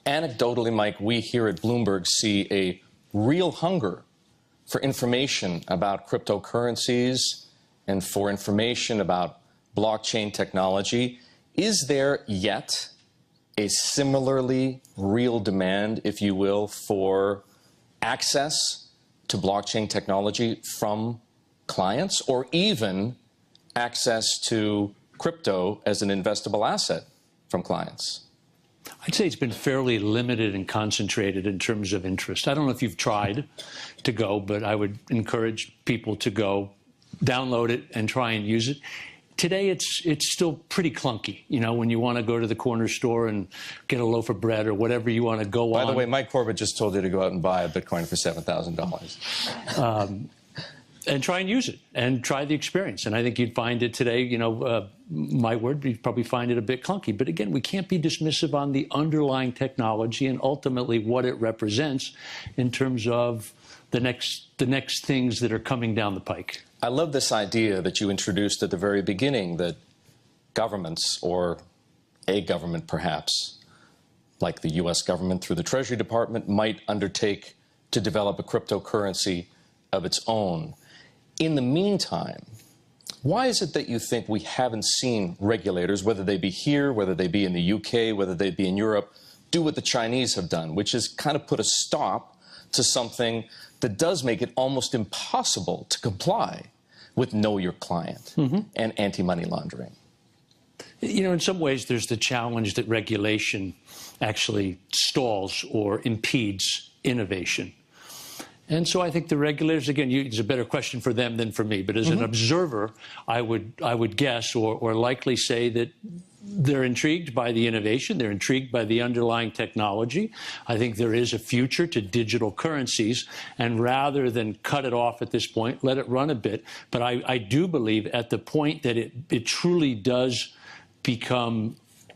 Anecdotally, Mike, we here at Bloomberg see a real hunger for information about cryptocurrencies and for information about blockchain technology. Is there yet a similarly real demand, if you will, for access to blockchain technology from clients, or even access to crypto as an investable asset from clients? I'd say it's been fairly limited and concentrated in terms of interest. I don't know if you've tried to go, but I would encourage people to go, download it, and try and use it. Today, it's still pretty clunky. You know, when you want to go to the corner store and get a loaf of bread or whatever you want to go on. By the way, Mike Corbat just told you to go out and buy a Bitcoin for $7,000. And try and use it and try the experience. And I think you'd find it today, you know, my word, you'd probably find it a bit clunky. But again, we can't be dismissive on the underlying technology and ultimately what it represents in terms of the next things that are coming down the pike. I love this idea that you introduced at the very beginning, that governments, or a government perhaps, like the U.S. government through the Treasury Department, might undertake to develop a cryptocurrency of its own. In the meantime, why is it that you think we haven't seen regulators, whether they be here, whether they be in the UK, whether they be in Europe, do what the Chinese have done, which is kind of put a stop to something that does make it almost impossible to comply with Know Your Client and anti-money laundering? You know, in some ways, there's the challenge that regulation actually stalls or impedes innovation. And so I think the regulators, again, it's a better question for them than for me, but as an observer, I would guess or likely say that they're intrigued by the innovation. They're intrigued by the underlying technology. I think there is a future to digital currencies, and rather than cut it off at this point, let it run a bit. But I do believe at the point that it truly does become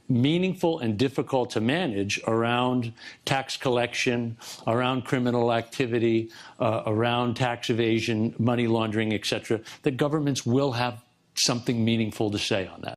meaningful and difficult to manage around tax collection, around criminal activity, around tax evasion, money laundering, etc., that governments will have something meaningful to say on that.